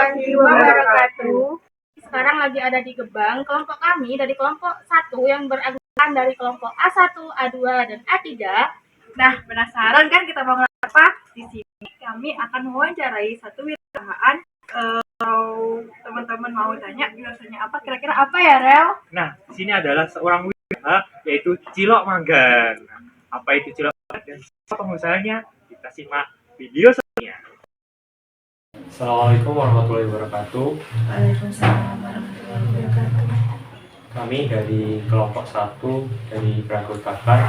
warahmatullahi wabarakatuh. Sekarang lagi ada di Gebang. Kelompok kami dari kelompok 1 yang beranggotakan dari kelompok A1, A2, dan A3. Nah, penasaran kan kita mau ngelakuin apa? Di sini kami akan mewawancarai satu perusahaan. Kalau teman-teman mau tanya biasanya apa, kira-kira apa ya, Rel? Nah, di sini adalah seorang wirausaha yaitu Cilok Manggar. Nah, apa itu Cilok Manggar dan siapa pengusahanya? Kita simak video selanjutnya. Assalamualaikum warahmatullahi wabarakatuh. Waalaikumsalam warahmatullahi wabarakatuh. Kami dari kelompok 1 dari beranggotakan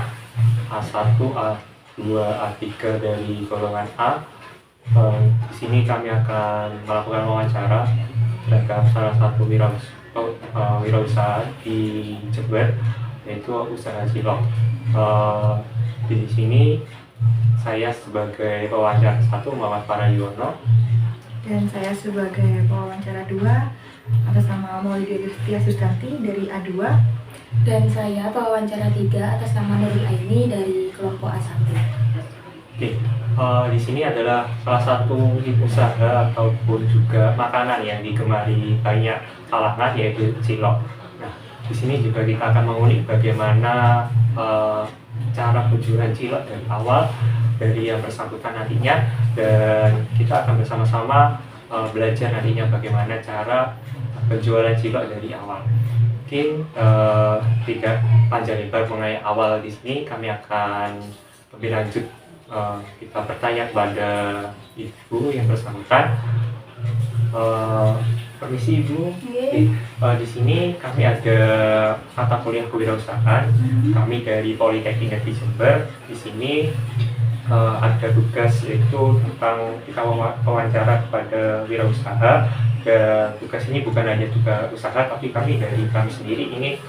A1, A2, A3 dari golongan A. Di sini kami akan melakukan wawancara terhadap salah satu wirausaha di Jember, yaitu usaha cilok. Di sini saya sebagai pewawancara 1 Muhammad Parayono, dan saya sebagai pewawancara 2 atas nama Maulidia Yustia Sustanti dari A2, dan saya pewawancara 3 atas nama Nurul Aini dari kelompok A1. Oke, di sini adalah salah satu usaha ataupun juga makanan yang digemari banyak kalangan, yaitu cilok. Nah, di sini juga kita akan mengulik bagaimana cara penjualan cilok dari awal, dari yang bersangkutan nantinya, dan kita akan bersama-sama belajar nantinya bagaimana cara penjualan cilok dari awal. Mungkin tidak panjang lebar mengenai awal di sini, kami akan lebih lanjut kita bertanya kepada ibu yang bersangkutan. Permisi ibu, di sini kami ada mata kuliah kewirausahaan. Kami dari Politeknik Negeri Jember. Di sini ada tugas yaitu tentang kita wawancara kepada wirausaha, dan tugas ini bukan hanya juga usaha, tapi kami sendiri ingin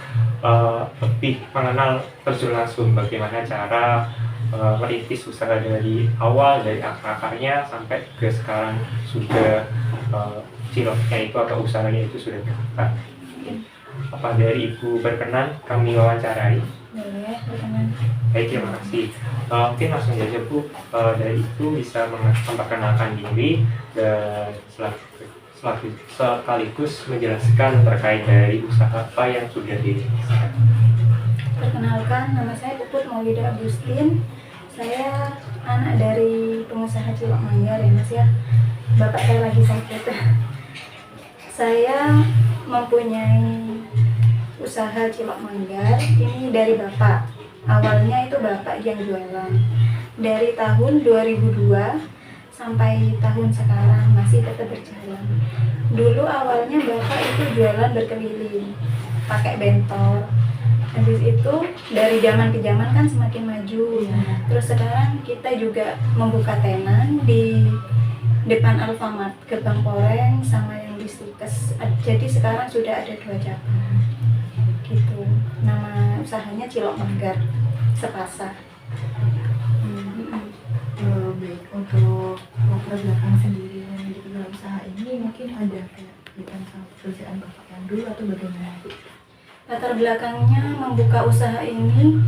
lebih mengenal terjun langsung bagaimana cara merintis usaha dari awal, dari akar-akarnya sampai ke sekarang sudah ciloknya itu atau usahanya itu sudah dibuka. Apa dari ibu berkenan kami wawancarai? Boleh, berkenan. Baik, terima kasih. Mungkin langsung saja Bu, dari Ibu bisa memperkenalkan diri dan sekaligus menjelaskan terkait dari usaha apa yang sudah dirintiskan. Perkenalkan, nama saya Puput Maulida Agustin. Saya anak dari pengusaha Cilok Manggar ya Mas ya. Bapak saya lagi sakit. Saya mempunyai usaha Cilok Manggar ini dari bapak. Awalnya itu bapak yang jualan dari tahun 2002 sampai tahun sekarang masih tetap berjalan. Dulu awalnya bapak itu jualan berkeliling pakai bentor. Habis itu dari zaman ke zaman kan semakin maju. Terus sekarang kita juga membuka tenan di depan Alfamart, Gerbang Poreng sama yang di Stukes. Jadi sekarang sudah ada 2 cabang. Gitu. Nama usahanya Cilok Manggar Sepasar. baik, untuk latar belakang sendiri yang menjadi usaha ini mungkin ada kayak bukan sama pekerjaan bapak yang dulu atau bagaimana? Latar belakangnya membuka usaha ini,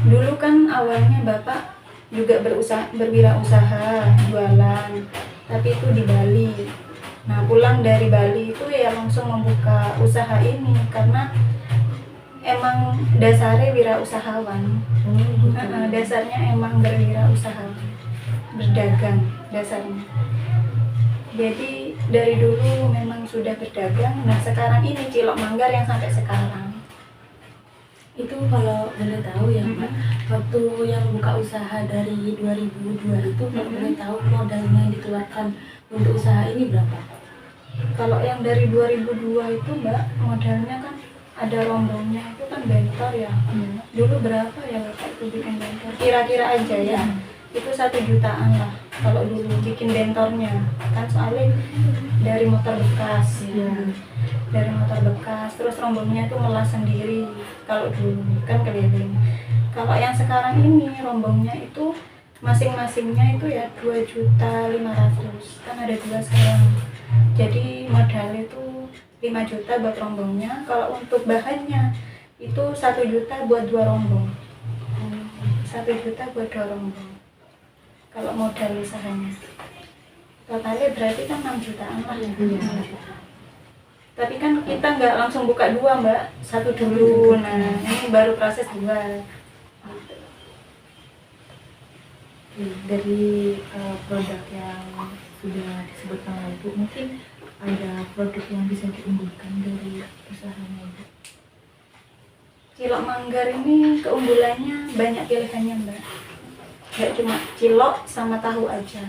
dulu kan awalnya bapak juga berwirausaha jualan, tapi itu di Bali. Nah, pulang dari Bali itu ya langsung membuka usaha ini karena emang dasarnya wirausahawan. Dasarnya emang berwirausaha, berdagang dasarnya. Jadi dari dulu memang sudah berdagang. Nah, sekarang ini Cilok Manggar yang sampai sekarang. Itu kalau boleh tahu ya Mbak, waktu yang buka usaha dari 2002 itu kalau boleh tahu modalnya yang dikeluarkan untuk usaha ini berapa? Kalau yang dari 2002 itu Mbak, modalnya kan ada rombongnya itu kan bentor ya. Dulu berapa ya Bapak itu bikin bentor? Kira-kira aja ya. Itu 1 jutaan lah kalau dulu bikin bentornya. Kan soalnya dari motor bekas ya. Dari motor bekas, terus rombongnya itu ngelas sendiri. Kalau dulu kan keliling. Kalau yang sekarang ini rombongnya itu masing-masingnya itu ya 2.500.000. Kan ada 2 sekarang. Jadi modal itu 5 juta buat rombongnya. Kalau untuk bahannya itu 1 juta buat 2 rombong. 1 juta buat 2 rombong. Kalau modal usahanya. totalnya berarti kan 6 jutaan lah ya. Iya. Tapi kan kita nggak langsung buka 2 mbak, 1 dulu. Nah ini baru proses 2. Oke, dari produk yang sudah disebutkan oleh Ibu, mungkin ada produk yang bisa diunggulkan dari usahanya Ibu. Cilok manggar ini keunggulannya banyak pilihannya mbak. Nggak cuma cilok sama tahu aja.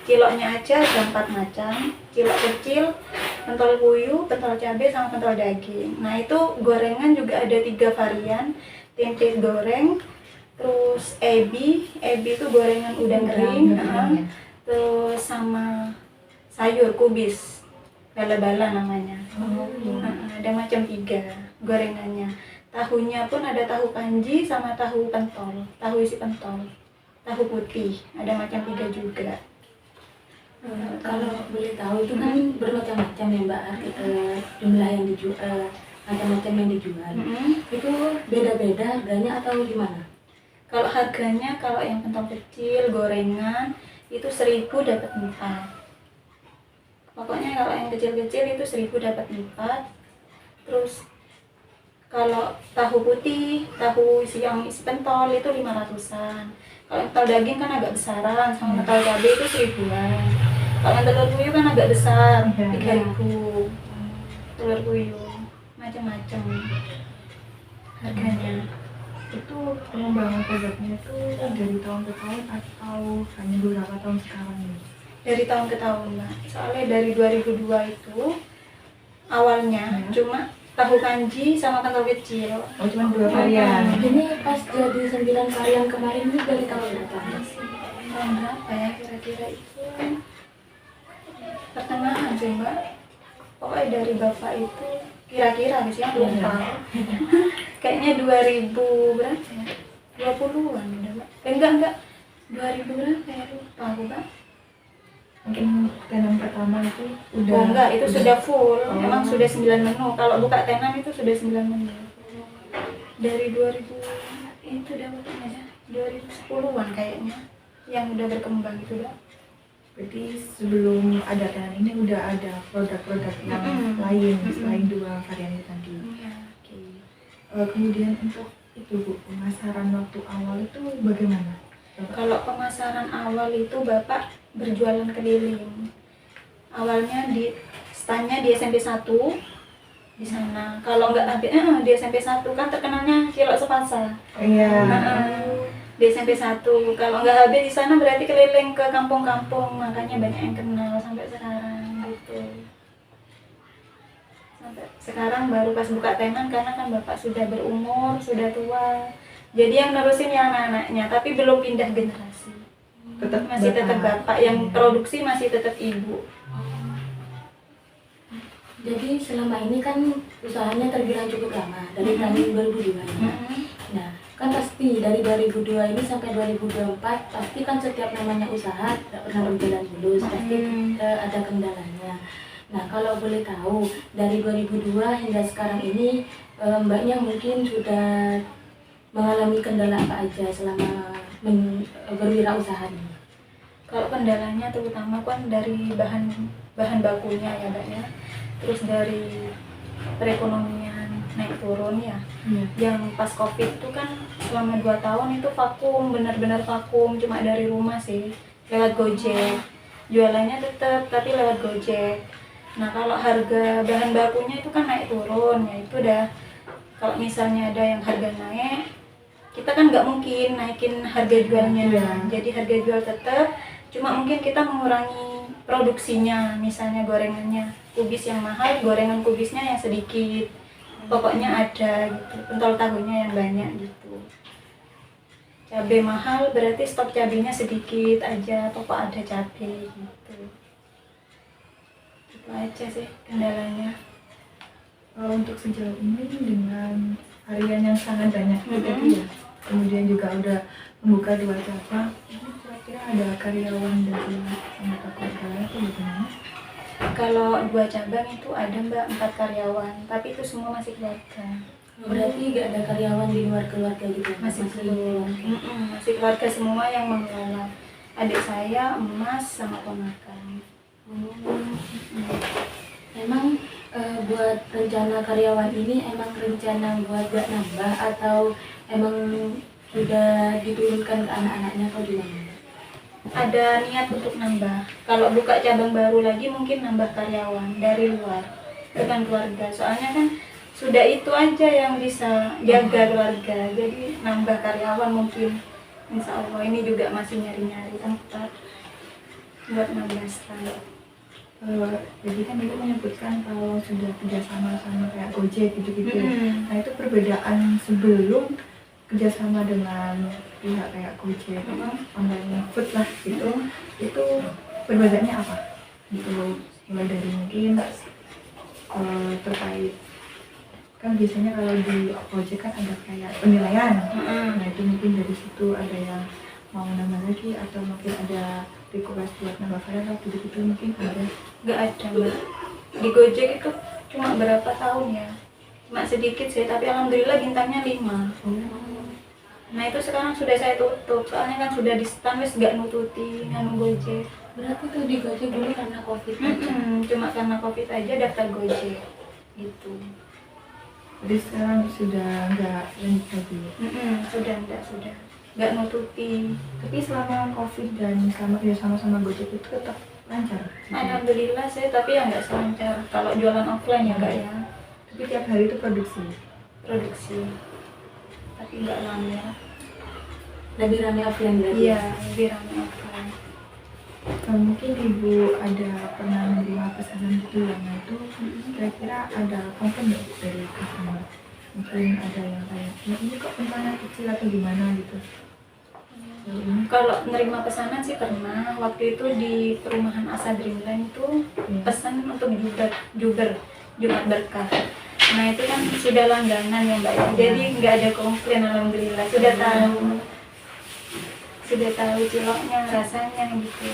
Ciloknya aja ada 4 macam. Cilok kecil, pentol puyuh, pentol cabai, sama pentol daging. Nah itu gorengan juga ada 3 varian. Tempe goreng, terus ebi itu gorengan udang kering, terus sama sayur kubis, bala-bala namanya. Ada macam 3 gorengannya. Tahunya pun ada tahu kanji sama tahu pentol, tahu isi pentol, tahu putih, ada macam 3 juga. Kalau boleh tahu itu kan bermacam-macam ya Mbak, jumlah yang dijual, macam-macam yang dijual. Itu beda-beda harganya atau gimana? Kalau harganya, kalau yang pentol kecil, gorengan, itu 1.000 dapat 4. Pokoknya kalau yang kecil-kecil itu 1.000 dapat 4. Terus kalau tahu putih, tahu yang isi pentol itu 500-an. Kalau pentol daging kan agak besaran, sama pentol cabai itu 1.000-an. Kalau yang telur puyuh kan agak besar, 3.000. Telur puyuh, macam-macam harganya. Itu pengembangan produknya itu dari tahun ke tahun atau hanya beberapa tahun sekarang ini? Dari tahun ke tahun mbak, soalnya dari 2002 itu awalnya cuma tahu kanji sama pentol kecil. Oh, cuma 2 varian. Ini pas jadi 9 varian kemarin ini dari tahun berapa? Tahun berapa ya kira-kira itu? Pertengahan sih mbak. Pokoknya dari bapak itu kira-kira sih ya, lupa. Kayaknya 2000 berapa ya? 20-an udah mbak. Enggak 2000 berapa ya, lupa aku mbak. Mungkin tenan pertama itu udah. Oh enggak, itu sudah full. Memang sudah 9 menu. Kalau buka tenan itu sudah 9 menu. Dari 2000 itu udah berapa ya? 2010-an kayaknya yang udah berkembang itu dah. Berarti sebelum ada tenan ini udah ada produk-produk yang lain selain 2 varian itu tadi. Iya. Oke. Kemudian untuk itu Bu, pemasaran waktu awal itu bagaimana? Kalau pemasaran awal itu Bapak berjualan keliling. Awalnya di standnya di SMP 1 di sana. Kalau nggak di SMP 1 kan terkenalnya cilok sepasa. Iya. Di SMP 1. Kalau nggak habis di sana berarti keliling ke kampung-kampung, makanya banyak yang kenal sampai sekarang gitu. Sampai sekarang baru pas buka tenan karena kan Bapak sudah berumur, sudah tua. Jadi yang nerusin ya anak-anaknya, tapi belum pindah generasi. Masih tetap bapak, yang produksi masih tetap ibu. Jadi selama ini kan usahanya terbilang cukup lama, dari tahun 2002 ini. Nah, kan pasti dari 2002 ini sampai 2024 pasti kan setiap namanya usaha tidak pernah berjalan mulus, pasti ada kendalanya. Nah, kalau boleh tahu dari 2002 hingga sekarang ini mbaknya mungkin sudah mengalami kendala apa aja selama berwirausaha ini? Kalau kendalanya terutama kan dari bahan bakunya ya mbak ya, terus dari perekonomian naik turun ya. Yang pas covid itu kan selama 2 tahun itu vakum, benar-benar vakum, cuma dari rumah sih, lewat Gojek. Jualannya tetap tapi lewat Gojek. Nah kalau harga bahan bakunya itu kan naik turun, ya itu udah, kalau misalnya ada yang harga naik, kita kan nggak mungkin naikin harga jualnya. Jadi harga jual tetap, cuma mungkin kita mengurangi produksinya. Misalnya gorengannya kubis yang mahal, gorengan kubisnya yang sedikit, pokoknya ada gitu. Pentol tahunya yang banyak gitu. Cabai mahal berarti stok cabainya sedikit aja, pokok ada cabai gitu. Itu aja sih kendalanya. Untuk sejauh ini dengan varian yang sangat banyak tadi ya, kemudian juga udah membuka 2 cabang, kira-kira ada karyawan dari anggota keluarga itu bagaimana? Kalau 2 cabang itu ada mbak 4 karyawan, tapi itu semua masih keluarga. Berarti nggak ada karyawan di luar keluarga gitu? Masih keluarga semua yang mengelola. Adik saya, emas, sama ponakan. Oh. Emang buat rencana karyawan ini emang rencana buat gak nambah atau emang sudah diturunkan ke anak-anaknya atau gimana? Ada niat untuk nambah. Kalau buka cabang baru lagi mungkin nambah karyawan dari luar, bukan keluarga. Soalnya kan sudah itu aja yang bisa jaga keluarga. Jadi nambah karyawan mungkin. Insya Allah ini juga masih nyari-nyari tempat buat nambah staff. Jadi kan ibu menyebutkan kalau sudah kerjasama sama kayak Gojek gitu-gitu ya. Nah itu perbedaan sebelum kerjasama dengan pihak kayak Gojek, online food lah gitu, itu perbedaannya apa? Gitu, mulai dari mungkin terkait kan biasanya kalau di Gojek kan ada kayak penilaian. Nah itu mungkin dari situ ada yang mau nambah lagi atau mungkin ada request buat nambah karyawan gitu-gitu mungkin ada. Gak ada Mbak. Di Gojek itu cuma berapa tahun ya, cuma sedikit sih, tapi alhamdulillah bintangnya 5. Nah itu sekarang sudah saya tutup, soalnya kan sudah di stand wis gak nututi nganu Gojek. Berarti tuh di Gojek dulu karena COVID aja. Cuma karena COVID aja daftar Gojek gitu. Jadi sekarang sudah nggak lanjut lagi. Sudah nggak nututi. Tapi selama COVID dan selama kerjasama sama Gojek itu tetap lancar. Alhamdulillah sih, tapi ya nggak selancar kalau jualan offline ya Mbak ya. Tapi tiap hari itu produksi. Tapi nggak lama. Lebih ramai offline berarti? Iya, lebih ramai offline. Mungkin ibu ada pernah menerima pesanan gitu ya, nah itu kira-kira ada komplain nggak dari customer? Mungkin ada yang kayak, ini kok pesanan kecil atau gimana gitu? Kalau nerima pesanan sih pernah. Waktu itu di perumahan Asa Dreamland itu pesan untuk Jumat Berkah. Nah itu kan sudah langganan ya Mbak ya. Jadi nggak ada komplain alhamdulillah. Sudah tahu ciloknya, rasanya gitu.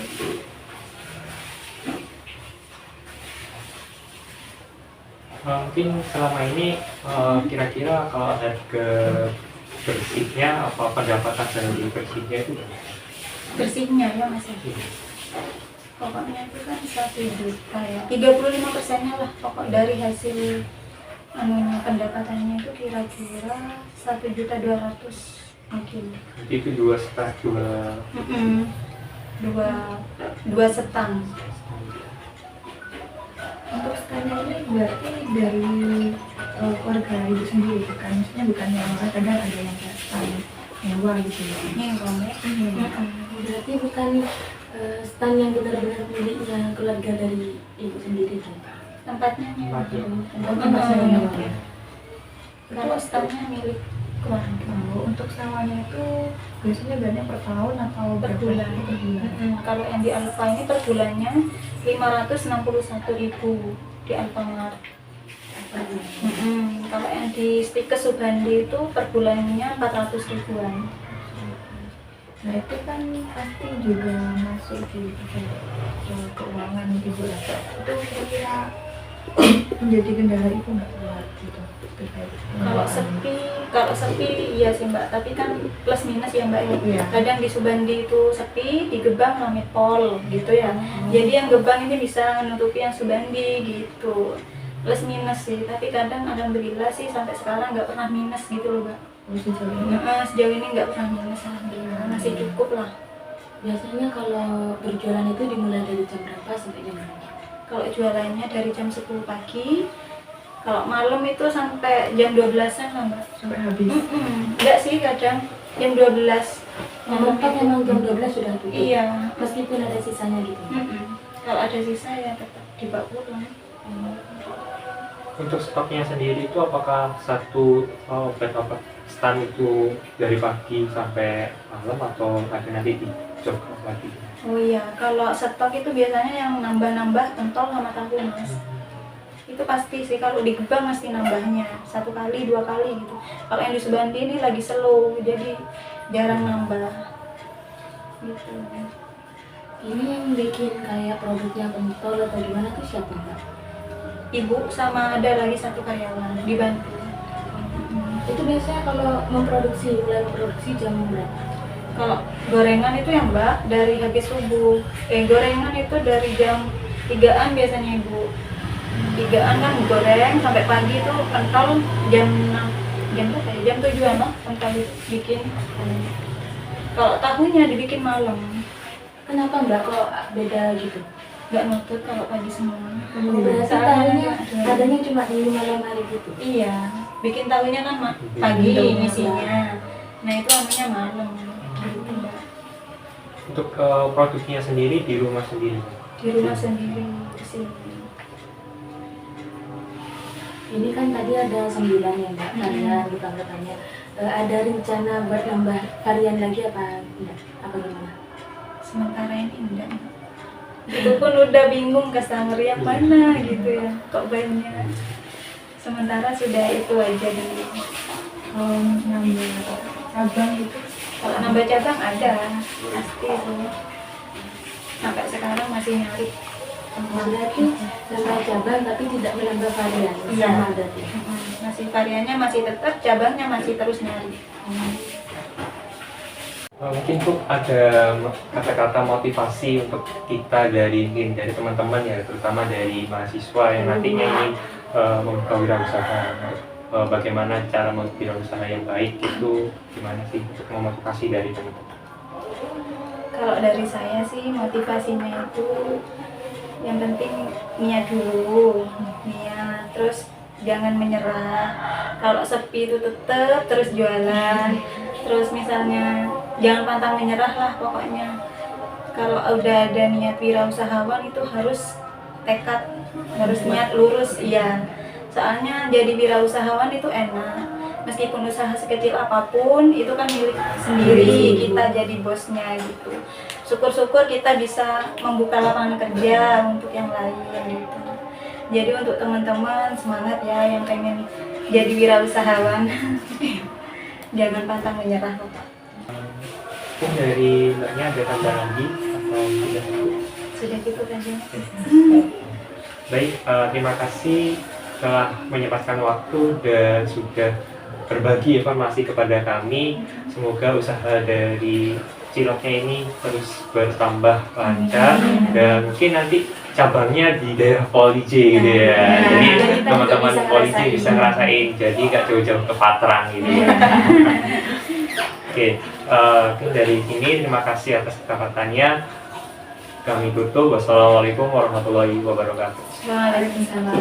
Mungkin selama ini kira-kira kalau harga bersihnya apa pendapatan dari bersihnya itu Bersihnya ya Mas. Pokoknya itu kan 1 juta ya. 35%-nya lah pokok dari hasil pendapatannya itu kira-kira 1.200.000 mungkin. itu 2,5 dua setang. Untuk standnya ini berarti dari keluarga ibu sendiri bukan? Maksudnya bukan yang orang kadang ada yang kayak stand nyewa gitu ya? Nyewa ya. Berarti bukan stand yang benar-benar miliknya keluarga dari ibu sendiri kan? Tempatnya nyewa. Tempatnya nyewa. Kalau standnya milik keluarga. Untuk sewanya itu biasanya bayarnya per tahun atau Per berapa? bulan. Per bulan. Kalau yang di Alfa ini per bulannya 561.000 di Alfamart. Kalau yang di Stikes Subandi itu per bulannya 400.000-an. Nah itu kan pasti juga masuk di keuangan ibu ya. Itu kira-kira menjadi kendala itu nggak buat gitu terkait Kalau sepi iya sih Mbak, tapi kan plus minus ya Mbak ya. Iya. Kadang di Subandi itu sepi, di Gebang rame pol gitu ya. Jadi yang Gebang ini bisa menutupi yang Subandi gitu. Plus minus sih, tapi kadang alhamdulillah sih sampai sekarang nggak pernah minus gitu loh Mbak. Sejauh ini nggak pernah minus, alhamdulillah masih cukup lah. Biasanya kalau berjualan itu dimulai dari jam berapa sampai jam berapa? Kalau jualannya dari jam 10 pagi, kalau malam itu sampai jam 12-an lah Mbak. sampai habis. Enggak sih, kadang jam 12. Yang lengkap memang jam 12 sudah tutup? Iya. Meskipun ada sisanya gitu? Kalau ada sisa ya tetap dibawa pulang. untuk stoknya sendiri itu apakah satu stand itu dari pagi sampai malam atau ada nanti di jam lagi? Oh iya, kalau stok itu biasanya yang nambah-nambah pentol sama tahu Mas. Itu pasti sih, kalau di Gebang mesti nambahnya 1 kali 2 kali gitu. Kalau yang di Subandi ini lagi slow, jadi jarang nambah gitu. Ini yang bikin kayak produknya pentol atau gimana tuh siapa Mbak? Ibu sama ada lagi 1 karyawan dibantu. Itu biasanya kalau mulai memproduksi jam berapa? Kalau gorengan itu ya Mbak dari habis subuh. Gorengan itu dari jam 3-an biasanya ibu. 3-an kan goreng sampai pagi itu kental jam 6, jam berapa ya? Jam 7-an lah kental bikin. Kalau tahunya dibikin malam, Kenapa Mbak kok beda gitu? nggak nutut kalau pagi semua. Berarti tahunya kadangnya cuma di malam hari gitu. Iya, bikin tahunya kan pagi isinya. Nah itu anunya malam. Gitu, Mbak. Untuk produksinya sendiri di rumah sendiri. Di rumah sendiri di sini. Ini kan tadi ada 9 ya Mbak, varian bukan katanya. Ada rencana buat nambah varian lagi apa enggak? Apa gimana? Sementara ini enggak. Itu pun udah bingung customer yang mana gitu ya, kok banyak. Sementara sudah itu aja dulu. Kalau nambah cabang itu Kalau nambah cabang ada, pasti itu. Sampai sekarang masih nyari. Berarti nambah cabang tapi tidak menambah varian. Iya. Sama berarti. Masih variannya masih tetap, cabangnya masih terus nyari. Mungkin tuh ada kata-kata motivasi untuk kita dari teman-teman ya, terutama dari mahasiswa yang nantinya ingin membuka wirausaha. Bagaimana cara membuka wirausaha yang baik itu gimana sih untuk memotivasi dari teman-teman? Kalau dari saya sih motivasinya itu yang penting niat dulu, niat, terus jangan menyerah. Kalau sepi itu tetap terus jualan, terus misalnya jangan pantang menyerah lah pokoknya. Kalau udah ada niat wirausahawan itu harus tekad, harus niat lurus, iya. Soalnya jadi wirausahawan itu enak, meskipun usaha sekecil apapun itu kan milik sendiri, kita jadi bosnya gitu. Syukur-syukur kita bisa membuka lapangan kerja untuk yang lain gitu. Jadi untuk teman-teman semangat ya yang pengen jadi wirausahawan. Jangan pantang menyerah Bapak. Mungkin dari Mbaknya ada tambahan lagi atau sudah cukup? Sudah cukup aja. Baik, terima kasih telah menyempatkan waktu dan sudah berbagi informasi kepada kami. Semoga usaha dari Ciloknya ini terus bertambah lancar dan mungkin nanti cabangnya di daerah Poli J gitu ya. Jadi teman-teman Poli J bisa ngerasain, jadi nggak jauh-jauh ke Patrang gitu ya. Oke, mungkin dari sini terima kasih atas kesempatannya. Kami tutup. Wassalamualaikum warahmatullahi wabarakatuh. Waalaikumsalam.